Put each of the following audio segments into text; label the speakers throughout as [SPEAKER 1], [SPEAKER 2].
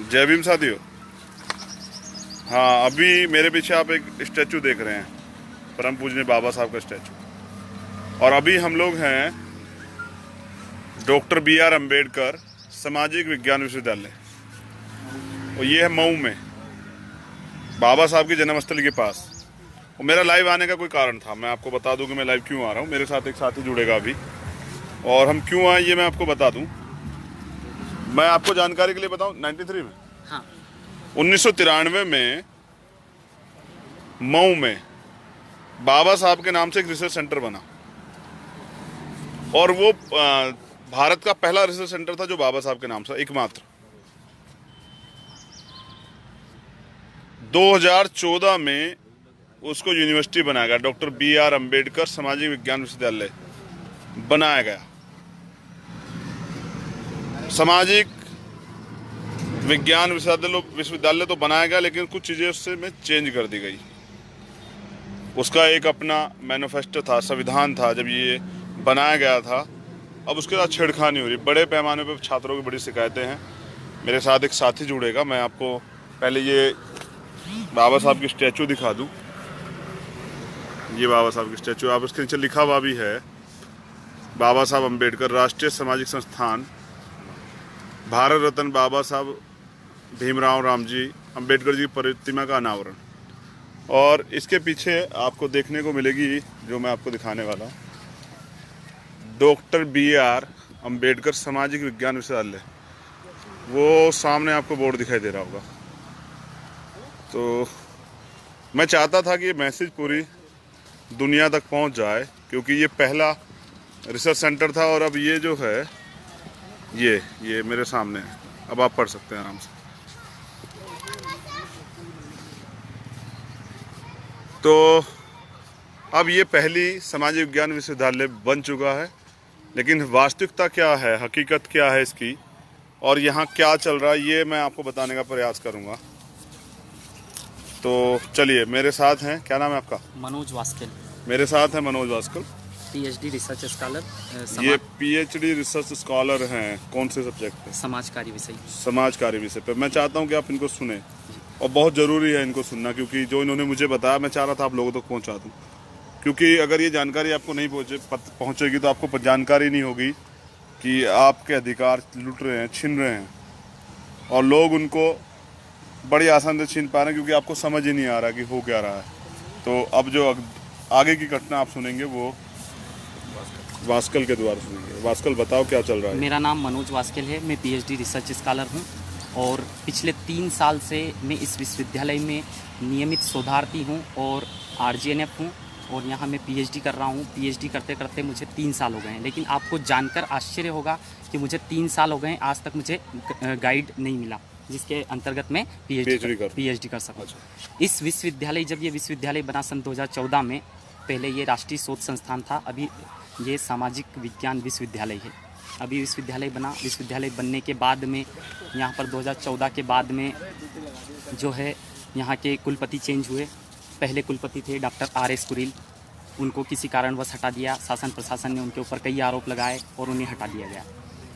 [SPEAKER 1] जय भीम साथियों। हाँ, अभी मेरे पीछे आप एक स्टैचू देख रहे हैं, परम पूजनीय बाबा साहब का स्टैचू। और अभी हम लोग हैं डॉक्टर B.R. अम्बेडकर सामाजिक विज्ञान विश्वविद्यालय, और ये है मऊ में बाबा साहब की जन्मस्थली के पास। और मेरा लाइव आने का कोई कारण था, मैं आपको बता दूं कि मैं लाइव क्यों आ रहा हूँ। मेरे साथ एक साथी जुड़ेगा अभी, और हम क्यों आए ये मैं आपको बता दूं। मैं आपको जानकारी के लिए बताऊं, 93 में,
[SPEAKER 2] हाँ,
[SPEAKER 1] 1993 में मऊ में बाबा साहब के नाम से एक रिसर्च सेंटर बना, और वो भारत का पहला रिसर्च सेंटर था जो बाबा साहब के नाम से, एकमात्र। 2014 में उसको यूनिवर्सिटी बनाया गया, डॉक्टर B.R. अम्बेडकर सामाजिक विज्ञान विश्वविद्यालय बनाया गया। सामाजिक विज्ञान विश्वविद्यालय तो बनाया गया, लेकिन कुछ चीज़ें उससे में चेंज कर दी गई। उसका एक अपना मैनिफेस्टो था, संविधान था जब ये बनाया गया था। अब उसके साथ छेड़खानी हो रही, बड़े पैमाने पर छात्रों की बड़ी शिकायतें हैं। मेरे साथ एक साथी जुड़ेगा, मैं आपको पहले ये बाबा साहब की स्टैचू दिखा दूं। ये बाबा साहब की स्टैचू, आप उसके नीचे लिखा हुआ भी है, बाबा साहब अम्बेडकर राष्ट्रीय सामाजिक संस्थान, भारत रत्न बाबा साहब भीमराव रामजी अम्बेडकर जी की प्रतिमा का अनावरण। और इसके पीछे आपको देखने को मिलेगी, जो मैं आपको दिखाने वाला हूँ, डॉक्टर B.R. अम्बेडकर सामाजिक विज्ञान विश्वविद्यालय। वो सामने आपको बोर्ड दिखाई दे रहा होगा। तो मैं चाहता था कि ये मैसेज पूरी दुनिया तक पहुंच जाए, क्योंकि ये पहला रिसर्च सेंटर था। और अब ये जो है, ये मेरे सामने है, अब आप पढ़ सकते हैं आराम से। तो अब ये पहली सामाजिक विज्ञान विश्वविद्यालय बन चुका है, लेकिन वास्तविकता क्या है, हकीकत क्या है इसकी, और यहाँ क्या चल रहा है, ये मैं आपको बताने का प्रयास करूँगा। तो चलिए, मेरे साथ हैं, क्या नाम है आपका?
[SPEAKER 2] मनोज वास्केल,
[SPEAKER 1] मेरे साथ है Manoj Vaskal,
[SPEAKER 2] PhD research scholar.
[SPEAKER 1] ये PhD रिसर्च स्कॉलर हैं। कौन से सब्जेक्ट पे?
[SPEAKER 2] समाज कार्य विषय।
[SPEAKER 1] समाज कार्य विषय पे। मैं चाहता हूँ कि आप इनको सुने, और बहुत ज़रूरी है इनको सुनना, क्योंकि जो इन्होंने मुझे बताया, मैं चाह रहा था आप लोगों तक पहुँचा दूँ। क्योंकि अगर ये जानकारी आपको नहीं पहुँचेगी तो आपको जानकारी नहीं होगी कि आपके अधिकार लुट रहे हैं, छीन रहे हैं, और लोग उनको बड़ी आसान से छीन पा रहे हैं, क्योंकि आपको समझ ही नहीं आ रहा कि हो क्या रहा है। तो अब जो आगे की घटना आप सुनेंगे वो वास्कल के द्वारा सुनेंगे। वास्कल, बताओ क्या चल रहा है?
[SPEAKER 2] मेरा नाम मनोज वास्केल है, मैं PhD रिसर्च स्कॉलर हूँ, और पिछले 3 साल से मैं इस विश्वविद्यालय में नियमित शोधार्थी हूँ और RGNF हूँ, और यहाँ मैं PhD कर रहा हूँ। PhD करते करते मुझे 3 साल हो गए हैं, लेकिन आपको जानकर आश्चर्य होगा कि मुझे 3 साल हो गए हैं, आज तक मुझे गाइड नहीं मिला जिसके अंतर्गत मैं PhD कर सकूँ। इस विश्वविद्यालय, जब ये विश्वविद्यालय बना सन 2014 में, पहले ये राष्ट्रीय शोध संस्थान था, अभी ये सामाजिक विज्ञान विश्वविद्यालय है। अभी विश्वविद्यालय बना, विश्वविद्यालय बनने के बाद में यहाँ पर 2014 के बाद में जो है यहाँ के कुलपति चेंज हुए। पहले कुलपति थे डॉक्टर R.S. कुरील, उनको किसी कारणवश हटा दिया। शासन प्रशासन ने उनके ऊपर कई आरोप लगाए और उन्हें हटा दिया गया।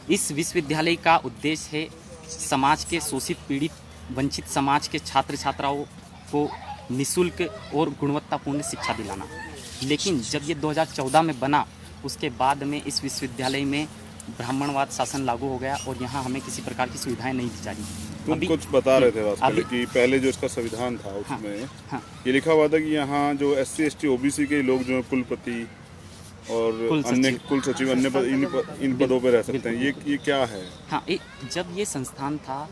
[SPEAKER 2] इस विश्वविद्यालय का उद्देश्य है समाज के शोषित, पीड़ित, वंचित समाज के छात्र छात्राओं को निःशुल्क और गुणवत्तापूर्ण शिक्षा दिलाना। लेकिन जब ये 2014 में बना, उसके बाद में इस विश्वविद्यालय में ब्राह्मणवाद शासन लागू हो गया, और यहाँ हमें किसी प्रकार की सुविधाएं नहीं दी जा रही।
[SPEAKER 1] तुम कुछ बता रहे थे वास्तव कि पहले जो इसका संविधान था उसमें ये लिखा हुआ था कि यहाँ जो SC ST OBC के लोग जो है कुलपति और अन्य कुल सचिव, अन्य इन पदों पर रह सकते हैं। ये क्या है? हाँ,
[SPEAKER 2] जब ये संस्थान था,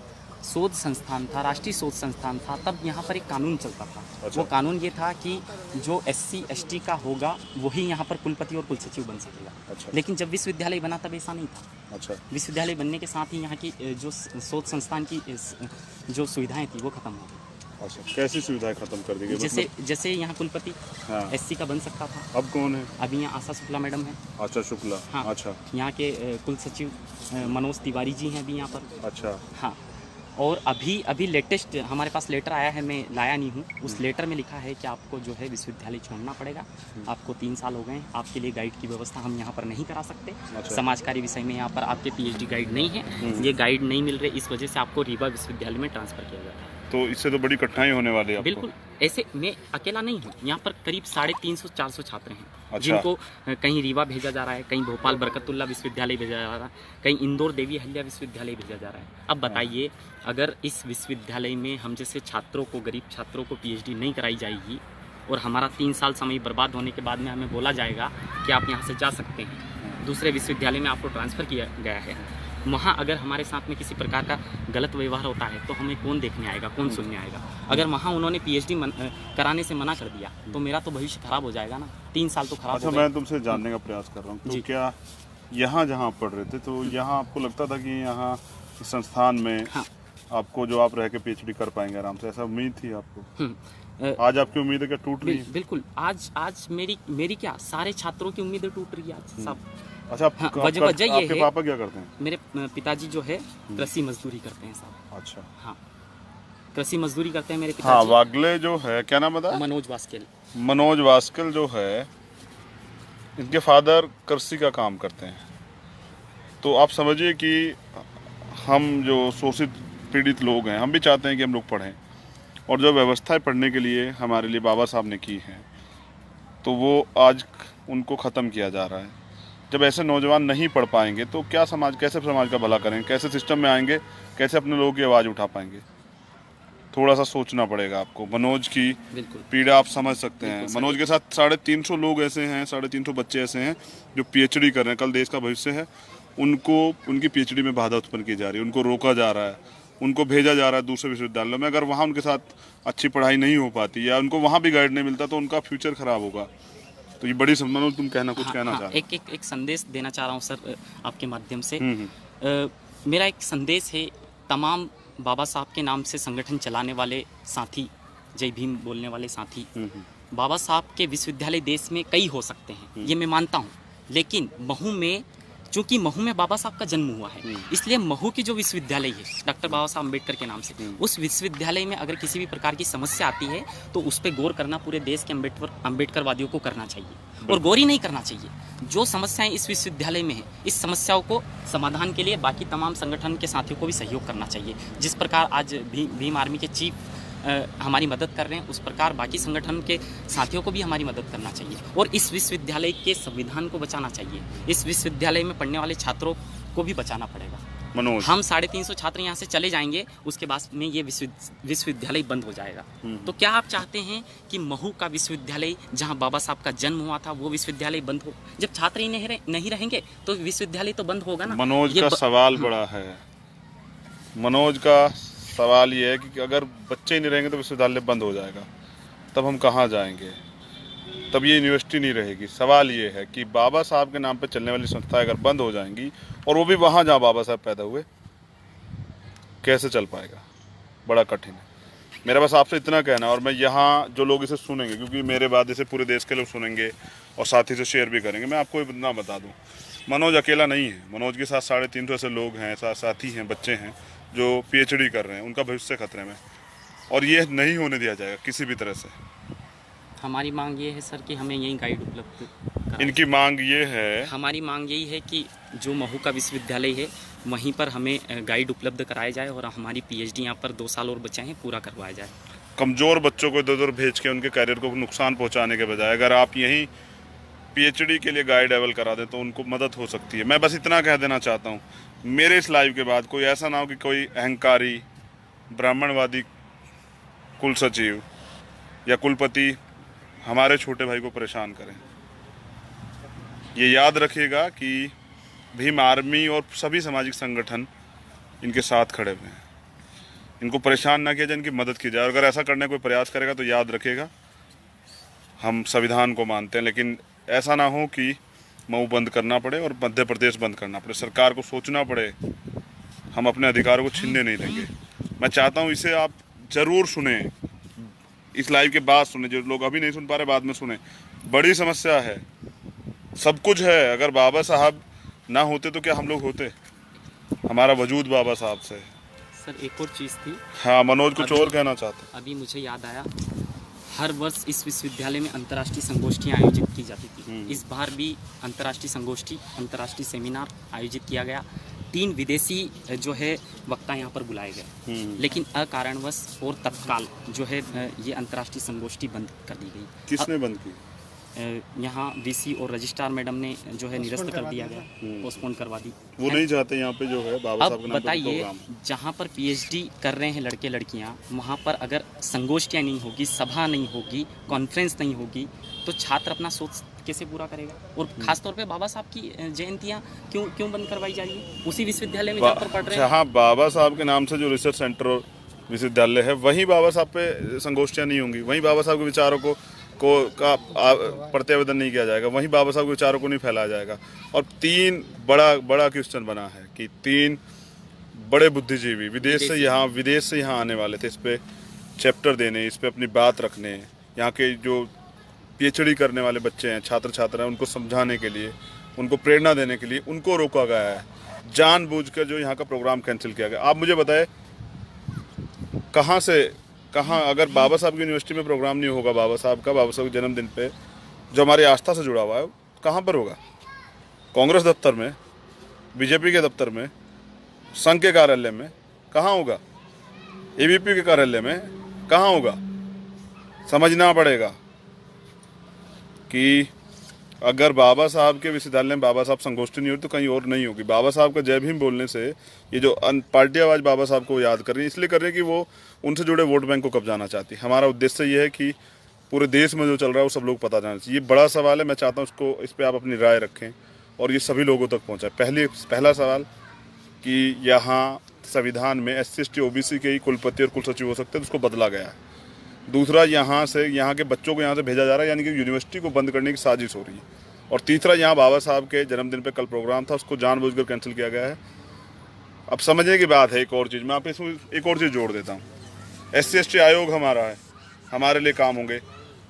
[SPEAKER 2] शोध संस्थान था, राष्ट्रीय शोध संस्थान था, तब यहाँ पर एक कानून चलता था।
[SPEAKER 1] अच्छा।
[SPEAKER 2] वो कानून ये था कि जो SC ST का होगा वही यहाँ पर कुलपति और कुलसचिव बन सकेगा।
[SPEAKER 1] अच्छा।
[SPEAKER 2] लेकिन जब विश्वविद्यालय बना तब ऐसा नहीं था।
[SPEAKER 1] अच्छा।
[SPEAKER 2] विश्वविद्यालय बनने के साथ ही यहाँ की जो शोध संस्थान की जो सुविधाएं थी वो खत्म हो गई।
[SPEAKER 1] अच्छा, कैसी सुविधाएं खत्म कर दी गई?
[SPEAKER 2] जैसे यहाँ कुलपति SC का बन सकता था।
[SPEAKER 1] अब कौन है?
[SPEAKER 2] अभी यहाँ आशा शुक्ला मैडम है।
[SPEAKER 1] आशा शुक्ला।
[SPEAKER 2] हाँ।
[SPEAKER 1] अच्छा।
[SPEAKER 2] यहाँ के कुल सचिव मनोज तिवारी जी हैं अभी यहाँ पर।
[SPEAKER 1] अच्छा।
[SPEAKER 2] हाँ। और अभी लेटेस्ट हमारे पास लेटर आया है, मैं लाया नहीं हूँ। उस लेटर में लिखा है कि आपको जो है विश्वविद्यालय छोड़ना पड़ेगा। आपको 3 साल हो गए हैं, आपके लिए गाइड की व्यवस्था हम यहाँ पर नहीं करा सकते।
[SPEAKER 1] अच्छा।
[SPEAKER 2] समाज कार्य विषय में यहाँ पर आपके पीएचडी गाइड नहीं है, ये गाइड नहीं मिल रहे, इस वजह से आपको रीवा विश्वविद्यालय में ट्रांसफ़र किया गया है।
[SPEAKER 1] तो इससे तो बड़ी कठिनाई होने वाली है आपको।
[SPEAKER 2] बिल्कुल, ऐसे मैं अकेला नहीं हूँ, यहाँ पर करीब 350-400 छात्र हैं।
[SPEAKER 1] अच्छा।
[SPEAKER 2] जिनको कहीं रीवा भेजा जा रहा है, कहीं भोपाल बरकतुल्ला विश्वविद्यालय भेजा जा रहा है, कहीं इंदौर देवी अहिल्या विश्वविद्यालय भेजा जा रहा है। अब बताइए, अगर इस विश्वविद्यालय में हम जैसे छात्रों को, गरीब छात्रों को पीएचडी नहीं कराई जाएगी और हमारा 3 साल समय बर्बाद होने के बाद में हमें बोला जाएगा कि आप यहाँ से जा सकते हैं, दूसरे विश्वविद्यालय में आपको ट्रांसफ़र किया गया है, वहाँ अगर हमारे साथ में किसी प्रकार का गलत व्यवहार होता है तो हमें कौन देखने आएगा, कौन सुनने आएगा? अगर वहाँ उन्होंने पीएचडी कराने से मना कर दिया तो मेरा तो भविष्य खराब हो जाएगा ना। 3 साल तो खराब
[SPEAKER 1] अच्छा,
[SPEAKER 2] हो गए।
[SPEAKER 1] मैं तुमसे जानने का प्रयास कर रहा हूँ, तो क्या यहाँ जहाँ आप पढ़ रहे थे तो यहाँ आपको लगता था कि यहाँ इस संस्थान में
[SPEAKER 2] हाँ।
[SPEAKER 1] आपको जो आप रह के पीएचडी कर पाएंगे आराम से, ऐसा उम्मीद थी आपको? आज आपकी उम्मीद है क्या टूट रही है?
[SPEAKER 2] बिल्कुल, आज मेरी क्या, सारे छात्रों की उम्मीदें टूट रही है आज सब।
[SPEAKER 1] अच्छा,
[SPEAKER 2] वजह ये
[SPEAKER 1] आपके
[SPEAKER 2] है,
[SPEAKER 1] पापा क्या करते हैं?
[SPEAKER 2] मेरे पिताजी जो है कृषि मजदूरी करते हैं साहब।
[SPEAKER 1] अच्छा।
[SPEAKER 2] हाँ, कृषि मजदूरी करते हैं मेरे
[SPEAKER 1] हाँ,
[SPEAKER 2] पिताजी।
[SPEAKER 1] वागले जो है, क्या नाम बताया?
[SPEAKER 2] मनोज वास्केल।
[SPEAKER 1] मनोज वास्कल जो है, इनके फादर कृषि का काम करते हैं। तो आप समझिए कि हम जो शोषित पीड़ित लोग हैं, हम भी चाहते हैं कि हम लोग पढ़ें, और जो व्यवस्थाएं पढ़ने के लिए हमारे लिए बाबा साहब ने की हैं, तो वो आज उनको ख़त्म किया जा रहा है। जब ऐसे नौजवान नहीं पढ़ पाएंगे तो क्या समाज, कैसे समाज का भला करेंगे, कैसे सिस्टम में आएंगे, कैसे अपने लोगों की आवाज़ उठा पाएंगे? थोड़ा सा सोचना पड़ेगा आपको। मनोज की पीड़ा आप समझ सकते हैं। मनोज के साथ 350 लोग ऐसे हैं, 350 बच्चे ऐसे हैं जो पीएचडी कर रहे हैं, कल देश का भविष्य है। उनको, उनकी पीएचडी में बाधा उत्पन्न की जा रही है, उनको रोका जा रहा है, उनको भेजा जा रहा है दूसरे विश्वविद्यालयों में। अगर वहाँ उनके साथ अच्छी पढ़ाई नहीं हो पाती या उनको वहाँ भी गाइड नहीं मिलता तो उनका फ्यूचर खराब होगा। तो ये बड़ी मनोज, तुम कहना कुछ कहना चाह रहे हो?
[SPEAKER 2] एक संदेश देना चाह रहा हूँ सर आपके माध्यम से। मेरा एक संदेश है तमाम बाबा साहब के नाम से संगठन चलाने वाले साथी, जय भीम बोलने वाले साथी। बाबा साहब के विश्वविद्यालय देश में कई हो सकते हैं, ये मैं मानता हूँ, लेकिन महू में, चूँकि महू में बाबा साहब का जन्म हुआ है, इसलिए महू की जो विश्वविद्यालय है डॉक्टर बाबा साहब अम्बेडकर के नाम से, उस विश्वविद्यालय में अगर किसी भी प्रकार की समस्या आती है तो उस पर गौर करना पूरे देश के अम्बेडकरवादियों को करना चाहिए, और गौर ही नहीं करना चाहिए। जो समस्याएं इस विश्वविद्यालय में है, इस समस्याओं को समाधान के लिए बाकी तमाम संगठन के साथियों को भी सहयोग करना चाहिए। जिस प्रकार आज भीम आर्मी के चीफ हमारी मदद कर रहे हैं, उस प्रकार बाकी संगठन के साथियों को भी हमारी मदद करना चाहिए, और इस विश्वविद्यालय के संविधान को बचाना चाहिए। इस विश्वविद्यालय में पढ़ने वाले छात्रों को भी बचाना पड़ेगा।
[SPEAKER 1] मनोज,
[SPEAKER 2] हम 350 छात्र यहाँ से चले जाएंगे, उसके बाद में ये विश्वविद्यालय बंद हो जाएगा। तो क्या आप चाहते हैं कि महू का विश्वविद्यालय, जहाँ बाबा साहब का जन्म हुआ था, वो विश्वविद्यालय बंद हो? जब छात्र ही नहीं रहेंगे तो विश्वविद्यालय तो बंद होगा ना।
[SPEAKER 1] मनोज का सवाल बड़ा है। मनोज का सवाल ये है कि अगर बच्चे नहीं रहेंगे तो विश्वविद्यालय बंद हो जाएगा, तब हम कहाँ जाएंगे? तब ये यूनिवर्सिटी नहीं रहेगी। सवाल ये है कि बाबा साहब के नाम पे चलने वाली संस्थाएं अगर बंद हो जाएंगी, और वो भी वहाँ जहाँ बाबा साहब पैदा हुए, कैसे चल पाएगा? बड़ा कठिन है। मेरा बस आपसे इतना कहना है, और मैं यहाँ जो लोग इसे सुनेंगे, क्योंकि मेरे बाद इसे पूरे देश के लोग सुनेंगे और साथी से शेयर भी करेंगे, मैं आपको इतना बता दूँ, मनोज अकेला नहीं है। मनोज के साथ 350 ऐसे लोग हैं, साथी हैं, बच्चे हैं जो पीएचडी कर रहे हैं, उनका भविष्य खतरे में, और ये नहीं होने दिया जाएगा किसी भी तरह से।
[SPEAKER 2] हमारी मांग ये है सर कि हमें यही गाइड उपलब्ध कराएं।
[SPEAKER 1] इनकी मांग ये है,
[SPEAKER 2] हमारी मांग यही है कि जो महू का विश्वविद्यालय है वहीं पर हमें गाइड उपलब्ध कराया जाए, और हमारी पीएचडी यहाँ पर 2 साल और बचे हैं, पूरा करवाया जाए।
[SPEAKER 1] कमज़ोर बच्चों को इधर उधर भेज के उनके करियर को नुकसान पहुँचाने के बजाय अगर आप यहीं पीएचडी के लिए गाइड अवेल करा दें तो उनको मदद हो सकती है। मैं बस इतना कह देना चाहता हूँ, मेरे इस लाइव के बाद कोई ऐसा ना हो कि कोई अहंकारी ब्राह्मणवादी कुल सचिव या कुलपति हमारे छोटे भाई को परेशान करें। ये याद रखिएगा कि भीम आर्मी और सभी सामाजिक संगठन इनके साथ खड़े हुए हैं। इनको परेशान ना किया जाए, इनकी मदद की जाए। अगर ऐसा करने का कोई प्रयास करेगा तो याद रखिएगा, हम संविधान को मानते हैं, लेकिन ऐसा ना हो कि मऊ बंद करना पड़े और मध्य प्रदेश बंद करना पड़े। सरकार को सोचना पड़े, हम अपने अधिकारों को छीनने नहीं देंगे। मैं चाहता हूँ इसे आप ज़रूर सुने, इस लाइव के बाद सुने। जो लोग अभी नहीं सुन पा रहे बाद में सुने। बड़ी समस्या है, सब कुछ है। अगर बाबा साहब ना होते तो क्या हम लोग होते? हमारा वजूद बाबा साहब से।
[SPEAKER 2] सर एक और चीज़ थी,
[SPEAKER 1] हाँ, मनोज कुछ
[SPEAKER 2] अभी-
[SPEAKER 1] और कहना चाहते हैं।
[SPEAKER 2] अभी मुझे याद आया, हर वर्ष इस विश्वविद्यालय में अंतर्राष्ट्रीय संगोष्ठियाँ आयोजित की जाती थी। इस बार भी अंतर्राष्ट्रीय संगोष्ठी, अंतर्राष्ट्रीय सेमिनार आयोजित किया गया। 3 विदेशी जो है वक्ता यहाँ पर बुलाए गए, लेकिन अकारणवश और तत्काल जो है ये अंतर्राष्ट्रीय संगोष्ठी बंद कर दी गई।
[SPEAKER 1] किसने बंद की?
[SPEAKER 2] यहाँ वीसी और रजिस्ट्रार मैडम ने जो है निरस्त कर दिया गया, पोस्टपोन करवा दी।
[SPEAKER 1] वो नहीं चाहते यहाँ पे जो है बाबा साहब
[SPEAKER 2] अब
[SPEAKER 1] के नाम पर
[SPEAKER 2] बताइए,
[SPEAKER 1] प्रोग्राम।
[SPEAKER 2] जहाँ पर पीएचडी कर रहे हैं लड़के लड़कियाँ, वहाँ पर अगर संगोष्ठियाँ नहीं होगी, सभा नहीं होगी, कॉन्फ्रेंस नहीं होगी, तो छात्र अपना सोच कैसे पूरा करेगा? और खासतौर पे बाबा साहब की जयंतियाँ क्यों बंद करवाई जा रही है उसी विश्वविद्यालय में जहाँ पर पढ़ रहे हैं?
[SPEAKER 1] जहाँ बाबा साहब के नाम से जो रिसर्च सेंटर और विश्वविद्यालय है, वहीं बाबा साहब पे संगोष्ठियाँ नहीं होंगी, वहीं बाबा साहब के विचारों का प्रत्यावेदन नहीं किया जाएगा, वहीं बाबा साहब के विचारों को नहीं फैलाया जाएगा। और 3 बड़ा क्वेश्चन बना है कि 3 बड़े बुद्धिजीवी विदेश से यहाँ आने वाले थे, इस पे चैप्टर देने, इस पे अपनी बात रखने, यहाँ के जो पीएचडी करने वाले बच्चे हैं, छात्र छात्रा हैं, उनको समझाने के लिए, उनको प्रेरणा देने के लिए उनको रोका गया है। जानबूझकर जो यहाँ का प्रोग्राम कैंसिल किया गया। आप मुझे बताएं, कहाँ अगर बाबा साहब की यूनिवर्सिटी में प्रोग्राम नहीं होगा बाबा साहब के जन्मदिन पे, जो हमारी आस्था से जुड़ा हुआ है, कहाँ पर होगा? कांग्रेस दफ्तर में, बीजेपी के दफ्तर में, संघ के कार्यालय में कहाँ होगा? एबीपी के कार्यालय में कहाँ होगा? समझना पड़ेगा कि अगर बाबा साहब के विश्वविद्यालय में बाबा साहब संगोष्ठी नहीं होती तो कहीं और नहीं होगी। बाबा साहब का जय भीम बोलने से ये जो पार्टियावाज बाबा साहब को याद कर रही है, इसलिए कर रही है कि वो उनसे जुड़े वोट बैंक को कब्जाना चाहती है। हमारा उद्देश्य ये है कि पूरे देश में जो चल रहा है वो सब लोग पता जाना चाहिए। ये बड़ा सवाल है, मैं चाहता हूँ उसको, इस पर आप अपनी राय रखें और ये सभी लोगों तक पहुँचाए। पहला सवाल कि यहाँ संविधान में SC ST OBC के ही कुलपति और कुलसचिव हो सकते हैं, तो उसको बदला गया है। दूसरा, यहाँ के बच्चों को यहाँ से भेजा जा रहा है, यानी कि यूनिवर्सिटी को बंद करने की साजिश हो रही है। और तीसरा, यहाँ बाबा साहब के जन्मदिन पे कल प्रोग्राम था, उसको जानबूझकर कैंसिल किया गया है। अब समझने की बात है एक और चीज़, मैं आप इसमें एक और चीज़ जोड़ देता हूँ। SC ST आयोग हमारा है, हमारे लिए काम होंगे।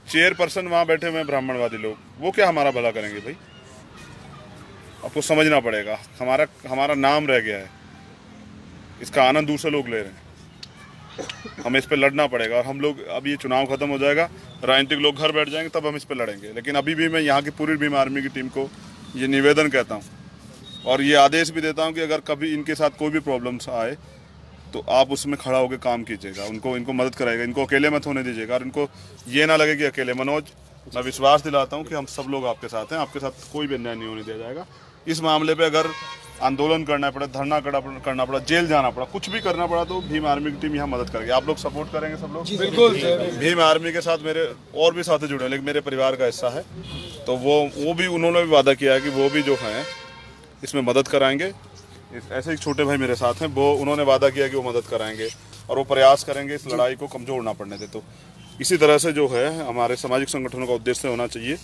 [SPEAKER 1] चेयरपर्सन वहाँ बैठे हुए हैं ब्राह्मणवादी लोग, वो क्या हमारा भला करेंगे भाई? आपको समझना पड़ेगा, हमारा नाम रह गया है, इसका आनंद दूसरे लोग ले रहे हैं। हमें इस पे लड़ना पड़ेगा। और हम लोग, अब ये चुनाव खत्म हो जाएगा, राजनीतिक लोग घर बैठ जाएंगे, तब हम इस पे लड़ेंगे। लेकिन अभी भी मैं यहाँ की पूरी भीम आर्मी की टीम को ये निवेदन कहता हूँ और ये आदेश भी देता हूँ कि अगर कभी इनके साथ कोई भी प्रॉब्लम्स आए तो आप उसमें खड़ा होकर काम कीजिएगा, इनको मदद कराएगा, इनको अकेले मत होने दीजिएगा। और इनको ये ना लगे कि अकेले। मनोज, मैं विश्वास दिलाता हूँ कि हम सब लोग आपके साथ हैं, आपके साथ कोई भी अन्याय नहीं होने दिया जाएगा। इस मामले पे अगर आंदोलन करना पड़ा, धरना करना पड़ा, जेल जाना पड़ा, कुछ भी करना पड़ा, तो भीम आर्मी की टीम यहाँ मदद करेगी। आप लोग सपोर्ट करेंगे सब लोग?
[SPEAKER 3] बिल्कुल।
[SPEAKER 1] भीम आर्मी के साथ मेरे और भी साथी जुड़े हैं, लेकिन मेरे परिवार का हिस्सा है, तो वो भी, उन्होंने भी वादा किया है कि वो भी जो हैं इसमें मदद कराएंगे। ऐसे एक छोटे भाई मेरे साथ हैं, वो उन्होंने वादा किया कि वो मदद कराएंगे और वो प्रयास करेंगे इस लड़ाई को कमजोर ना पड़ने दे। तो इसी तरह से जो है हमारे सामाजिक संगठनों का उद्देश्य होना चाहिए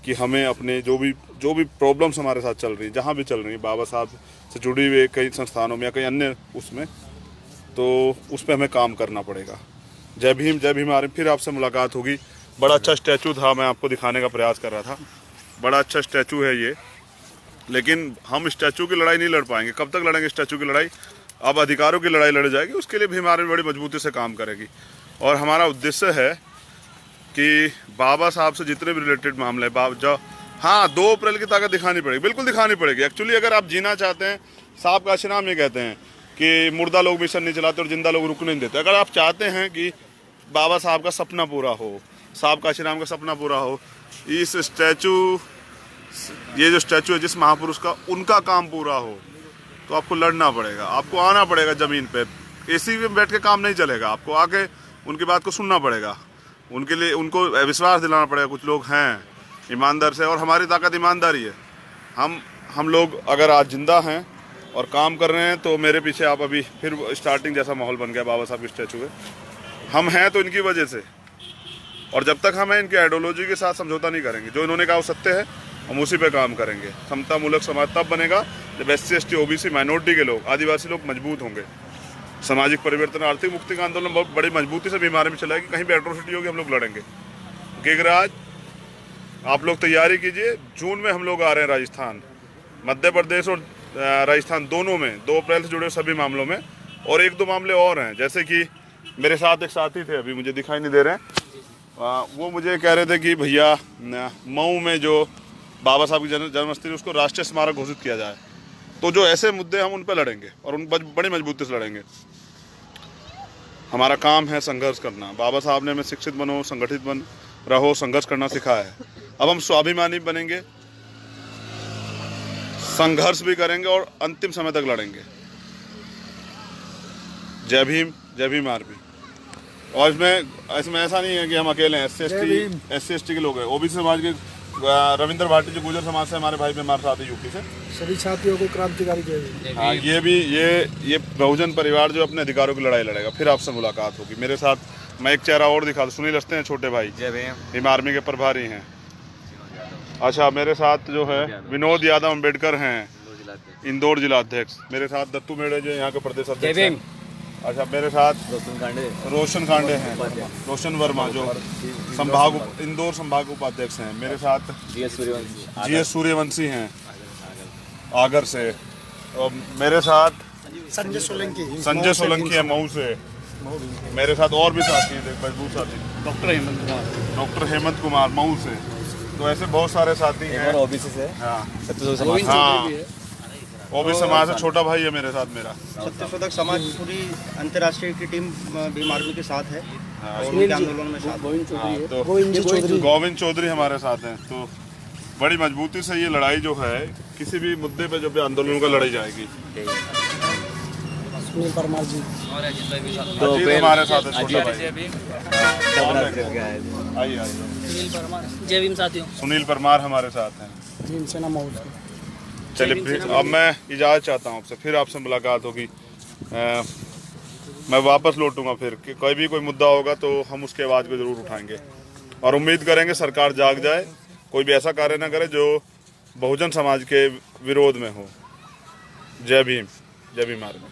[SPEAKER 1] कि हमें अपने जो भी प्रॉब्लम्स हमारे साथ चल रही हैं, जहाँ भी चल रही हैं, बाबा साहब से जुड़ी हुई कई संस्थानों में या कई अन्य उसमें, तो उस पर हमें काम करना पड़ेगा। जय भीम आर्मी। फिर आपसे मुलाकात होगी। बड़ा अच्छा स्टैचू था, मैं आपको दिखाने का प्रयास कर रहा था, बड़ा अच्छा स्टैचू है ये, लेकिन हम स्टैचू की लड़ाई नहीं लड़ पाएंगे। कब तक लड़ेंगे स्टैचू की लड़ाई? अब अधिकारों की लड़ाई लड़ी जाएगी, उसके लिए भीम आर्मी बड़ी मजबूती से काम करेगी। और हमारा उद्देश्य है कि बाबा साहब से जितने भी रिलेटेड मामले हाँ, 2 अप्रैल की ताकत दिखानी पड़ेगी, बिल्कुल दिखानी पड़ेगी। एक्चुअली अगर आप जीना चाहते हैं, साहब का आशीर्वाद ये कहते हैं कि मुर्दा लोग मिशन नहीं चलाते और जिंदा लोग रुकने नहीं देते। अगर आप चाहते हैं कि बाबा साहब का सपना पूरा हो, साहब का आशीर्वाद का सपना पूरा हो, इस स्टैचू, ये जो स्टैचू है जिस महापुरुष का, उनका काम पूरा हो, तो आपको लड़ना पड़ेगा, आपको आना पड़ेगा ज़मीन पे। एसी में बैठ के काम नहीं चलेगा, आपको आके उनकी बात को सुनना पड़ेगा, उनके लिए उनको विश्वास दिलाना पड़ेगा। कुछ लोग हैं ईमानदार से, और हमारी ताकत ईमानदारी है। हम लोग अगर आज जिंदा हैं और काम कर रहे हैं, तो मेरे पीछे आप अभी फिर स्टार्टिंग जैसा माहौल बन गया बाबा साहब के स्टैचू है। हम हैं तो इनकी वजह से, और जब तक हम हैं इनकी आइडियोलॉजी के साथ समझौता नहीं करेंगे। जो इन्होंने कहा वो सत्य है, हम उसी पे काम करेंगे। समता मूलक समाज तब बनेगा जब SC ST OBC माइनॉरिटी के लोग, आदिवासी लोग मजबूत होंगे। सामाजिक परिवर्तन, आर्थिक मुक्ति का आंदोलन बहुत बड़ी मजबूती से बीमारी में चलाएगी। कहीं भी एट्रोसिटी होगी, हम लोग लड़ेंगे। गिगराज, आप लोग तैयारी कीजिए, जून में हम लोग आ रहे हैं राजस्थान, मध्य प्रदेश और राजस्थान दोनों में, 2 अप्रैल से जुड़े सभी मामलों में और एक दो मामले और हैं, जैसे कि मेरे साथ एक साथी थे, अभी मुझे दिखाई नहीं दे रहे हैं, वो मुझे कह रहे थे कि भैया मऊ में जो बाबा साहब की जन्मस्थली उसको राष्ट्रीय स्मारक घोषित किया जाए। तो जो ऐसे मुद्दे हम उन पर लड़ेंगे और उन बड़ी मजबूती से लड़ेंगे। हमारा काम है संघर्ष करना। बाबा साहब ने हमें शिक्षित बनो, संगठित बन रहो, संघर्ष करना सिखाया है। अब हम स्वाभिमानी बनेंगे, संघर्ष भी करेंगे और अंतिम समय तक लड़ेंगे। जय भीम आर्मी। और इसमें ऐसा नहीं है कि हम अकेले हैं, एस सी के लोग हैं, ओबीसी समाज के रविंद्र भाटी जो गुजर समाज से हमारे भाई भी हमारे साथ है यूपी से।
[SPEAKER 3] सभी छात्रों को क्रांतिकारी जय भीम।
[SPEAKER 1] हाँ, ये बहुजन परिवार जो अपने अधिकारों की लड़ाई लड़ेगा। फिर आपसे मुलाकात होगी। मेरे साथ मैं एक चेहरा और दिखा दूं, सुनील हंसते हैं, छोटे भाई भीम आर्मी के प्रभारी हैं। अच्छा, मेरे साथ जो है विनोद यादव अम्बेडकर हैं, इंदौर जिला अध्यक्ष। मेरे साथ दत्तू मेड़े जो यहाँ के प्रदेश अध्यक्ष हैं। अच्छा, मेरे साथ रोशन खांडे हैं, रोशन वर्मा जो इंदौर संभाग उपाध्यक्ष हैं। मेरे साथ जीएस सूर्यवंशी हैं आगर से। और मेरे साथ संजय सोलंकी है मऊ से। मेरे साथ और भी साथी हैं, मजबूत साथी, डॉक्टर हेमंत कुमार मऊ से। तो ऐसे बहुत सारे साथी हैं।
[SPEAKER 4] ओबीसी से,
[SPEAKER 1] हाँ,
[SPEAKER 4] हाँ,
[SPEAKER 1] ओबीसी समाज से छोटा भाई है मेरे साथ मेरा।
[SPEAKER 5] सत्यशोधक समाज पूरी अंतर्राष्ट्रीय की टीम भीम आर्मी के साथ है और उनके आंदोलन में साथ।
[SPEAKER 1] तो गोविंद चौधरी हमारे साथ हैं। तो बड़ी मजबूती से ये लड़ाई जो है, किसी भी मुद्दे पे जो भी आंदोलन का लड़ाई जाएगी।
[SPEAKER 3] सुनील परमार जी
[SPEAKER 1] तो हमारे साथ है, छोटा भाई। आइए
[SPEAKER 6] जय भीम साथियों।
[SPEAKER 1] सुनील परमार हमारे साथ हैं।
[SPEAKER 3] भीम सेना मऊ।
[SPEAKER 1] चलिए, फिर अब मैं इजाज़त चाहता हूँ आपसे, फिर आपसे मुलाकात होगी। मैं वापस लौटूंगा फिर कि कोई मुद्दा होगा तो हम उसके आवाज़ को ज़रूर उठाएंगे और उम्मीद करेंगे सरकार जाग जाए, कोई भी ऐसा कार्य ना करे जो बहुजन समाज के विरोध में हो। जय भीम आर्मी।